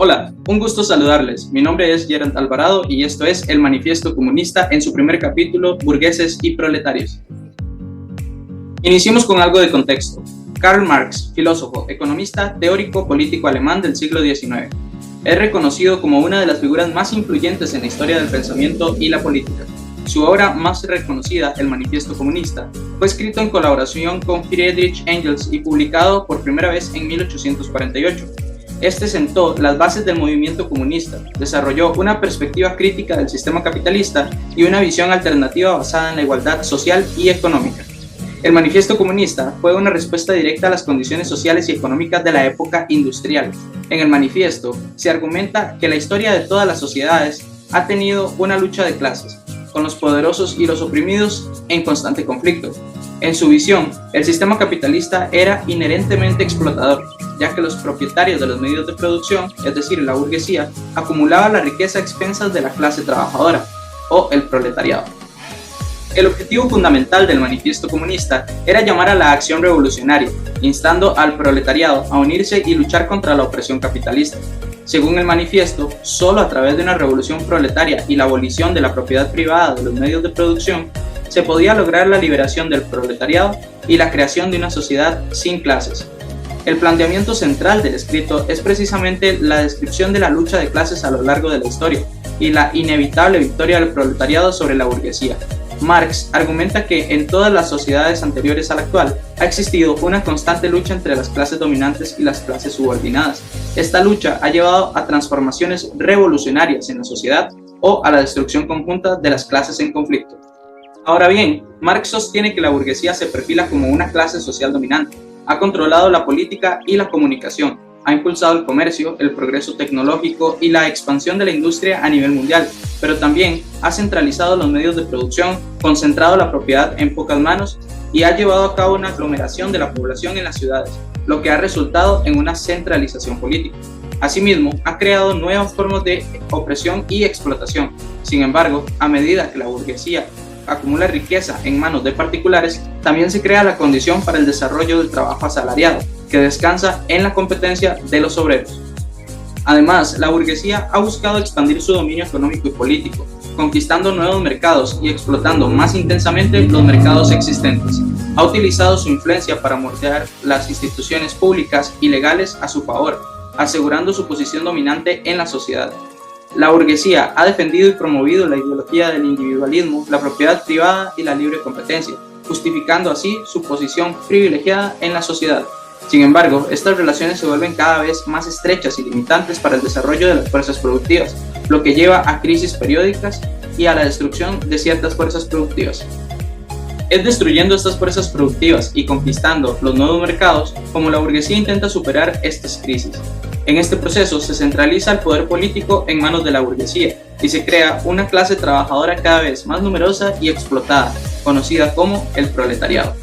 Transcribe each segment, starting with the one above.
Hola, un gusto saludarles. Mi nombre es Gerald Alvarado y esto es El Manifiesto Comunista en su primer capítulo, Burgueses y Proletarios. Iniciemos con algo de contexto. Karl Marx, filósofo, economista, teórico político alemán del siglo XIX. Es reconocido como una de las figuras más influyentes en la historia del pensamiento y la política. Su obra más reconocida, El Manifiesto Comunista, fue escrito en colaboración con Friedrich Engels y publicado por primera vez en 1848. Este sentó las bases del movimiento comunista, desarrolló una perspectiva crítica del sistema capitalista y una visión alternativa basada en la igualdad social y económica. El Manifiesto Comunista fue una respuesta directa a las condiciones sociales y económicas de la época industrial. En el manifiesto se argumenta que la historia de todas las sociedades ha tenido una lucha de clases, con los poderosos y los oprimidos en constante conflicto. En su visión, el sistema capitalista era inherentemente explotador, ya que los propietarios de los medios de producción, es decir, la burguesía, acumulaban la riqueza a expensas de la clase trabajadora, o el proletariado. El objetivo fundamental del Manifiesto Comunista era llamar a la acción revolucionaria, instando al proletariado a unirse y luchar contra la opresión capitalista. Según el manifiesto, solo a través de una revolución proletaria y la abolición de la propiedad privada de los medios de producción, se podía lograr la liberación del proletariado y la creación de una sociedad sin clases. El planteamiento central del escrito es precisamente la descripción de la lucha de clases a lo largo de la historia y la inevitable victoria del proletariado sobre la burguesía. Marx argumenta que en todas las sociedades anteriores a la actual ha existido una constante lucha entre las clases dominantes y las clases subordinadas. Esta lucha ha llevado a transformaciones revolucionarias en la sociedad o a la destrucción conjunta de las clases en conflicto. Ahora bien, Marx sostiene que la burguesía se perfila como una clase social dominante, ha controlado la política y la comunicación, ha impulsado el comercio, el progreso tecnológico y la expansión de la industria a nivel mundial, pero también ha centralizado los medios de producción, concentrado la propiedad en pocas manos y ha llevado a cabo una aglomeración de la población en las ciudades, lo que ha resultado en una centralización política. Asimismo, ha creado nuevas formas de opresión y explotación. Sin embargo, a medida que la burguesía acumula riqueza en manos de particulares, también se crea la condición para el desarrollo del trabajo asalariado, que descansa en la competencia de los obreros. Además, la burguesía ha buscado expandir su dominio económico y político, conquistando nuevos mercados y explotando más intensamente los mercados existentes. Ha utilizado su influencia para moldear las instituciones públicas y legales a su favor, asegurando su posición dominante en la sociedad. La burguesía ha defendido y promovido la ideología del individualismo, la propiedad privada y la libre competencia, justificando así su posición privilegiada en la sociedad. Sin embargo, estas relaciones se vuelven cada vez más estrechas y limitantes para el desarrollo de las fuerzas productivas, lo que lleva a crisis periódicas y a la destrucción de ciertas fuerzas productivas. Es destruyendo estas fuerzas productivas y conquistando los nuevos mercados como la burguesía intenta superar estas crisis. En este proceso se centraliza el poder político en manos de la burguesía y se crea una clase trabajadora cada vez más numerosa y explotada, conocida como el proletariado.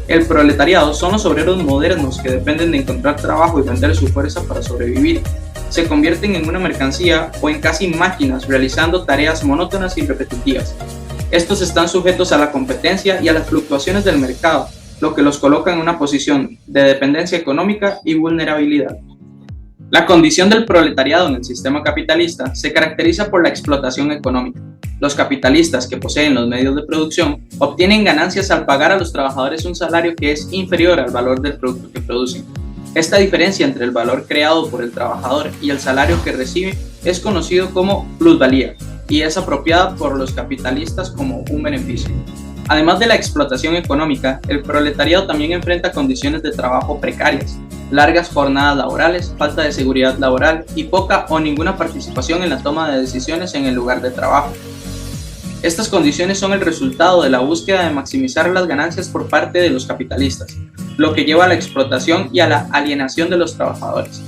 El proletariado son los obreros modernos que dependen de encontrar trabajo y vender su fuerza para sobrevivir. Se convierten en una mercancía o en casi máquinas realizando tareas monótonas y repetitivas. Estos están sujetos a la competencia y a las fluctuaciones del mercado, lo que los coloca en una posición de dependencia económica y vulnerabilidad. La condición del proletariado en el sistema capitalista se caracteriza por la explotación económica. Los capitalistas que poseen los medios de producción obtienen ganancias al pagar a los trabajadores un salario que es inferior al valor del producto que producen. Esta diferencia entre el valor creado por el trabajador y el salario que recibe es conocido como plusvalía y es apropiada por los capitalistas como un beneficio. Además de la explotación económica, el proletariado también enfrenta condiciones de trabajo precarias, largas jornadas laborales, falta de seguridad laboral y poca o ninguna participación en la toma de decisiones en el lugar de trabajo. Estas condiciones son el resultado de la búsqueda de maximizar las ganancias por parte de los capitalistas, lo que lleva a la explotación y a la alienación de los trabajadores.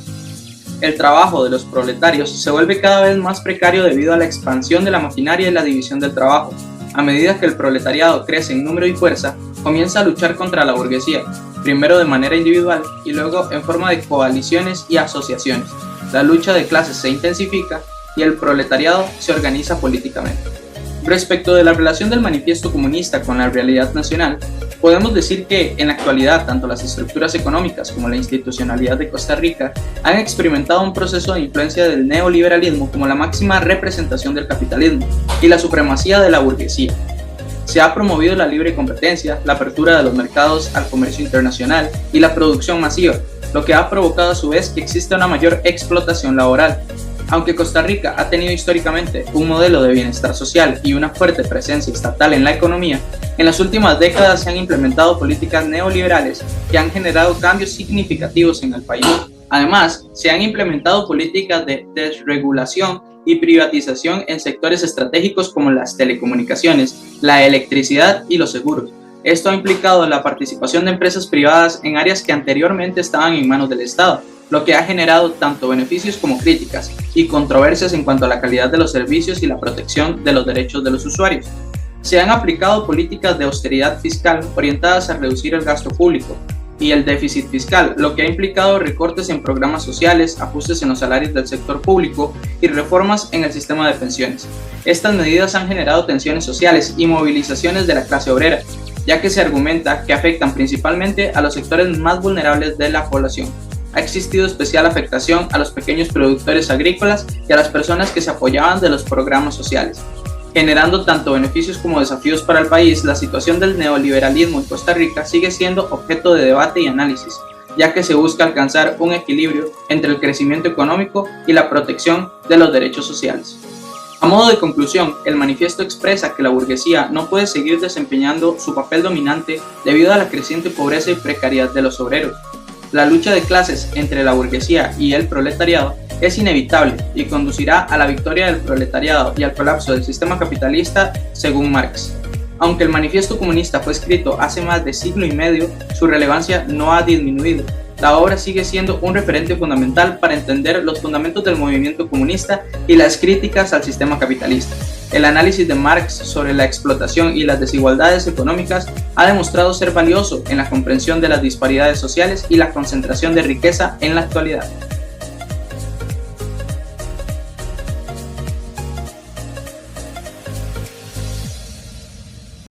El trabajo de los proletarios se vuelve cada vez más precario debido a la expansión de la maquinaria y la división del trabajo. A medida que el proletariado crece en número y fuerza, comienza a luchar contra la burguesía, primero de manera individual y luego en forma de coaliciones y asociaciones. La lucha de clases se intensifica y el proletariado se organiza políticamente. Respecto de la relación del manifiesto comunista con la realidad nacional, podemos decir que en la actualidad tanto las estructuras económicas como la institucionalidad de Costa Rica han experimentado un proceso de influencia del neoliberalismo como la máxima representación del capitalismo y la supremacía de la burguesía. Se ha promovido la libre competencia, la apertura de los mercados al comercio internacional y la producción masiva, lo que ha provocado a su vez que exista una mayor explotación laboral. Aunque Costa Rica ha tenido históricamente un modelo de bienestar social y una fuerte presencia estatal en la economía, en las últimas décadas se han implementado políticas neoliberales que han generado cambios significativos en el país. Además, se han implementado políticas de desregulación y privatización en sectores estratégicos como las telecomunicaciones, la electricidad y los seguros. Esto ha implicado la participación de empresas privadas en áreas que anteriormente estaban en manos del Estado, lo que ha generado tanto beneficios como críticas y controversias en cuanto a la calidad de los servicios y la protección de los derechos de los usuarios. Se han aplicado políticas de austeridad fiscal orientadas a reducir el gasto público y el déficit fiscal, lo que ha implicado recortes en programas sociales, ajustes en los salarios del sector público y reformas en el sistema de pensiones. Estas medidas han generado tensiones sociales y movilizaciones de la clase obrera, ya que se argumenta que afectan principalmente a los sectores más vulnerables de la población. Ha existido especial afectación a los pequeños productores agrícolas y a las personas que se apoyaban de los programas sociales. Generando tanto beneficios como desafíos para el país, la situación del neoliberalismo en Costa Rica sigue siendo objeto de debate y análisis, ya que se busca alcanzar un equilibrio entre el crecimiento económico y la protección de los derechos sociales. A modo de conclusión, el manifiesto expresa que la burguesía no puede seguir desempeñando su papel dominante debido a la creciente pobreza y precariedad de los obreros. La lucha de clases entre la burguesía y el proletariado es inevitable y conducirá a la victoria del proletariado y al colapso del sistema capitalista, según Marx. Aunque el manifiesto comunista fue escrito hace más de siglo y medio, su relevancia no ha disminuido. La obra sigue siendo un referente fundamental para entender los fundamentos del movimiento comunista y las críticas al sistema capitalista. El análisis de Marx sobre la explotación y las desigualdades económicas ha demostrado ser valioso en la comprensión de las disparidades sociales y la concentración de riqueza en la actualidad.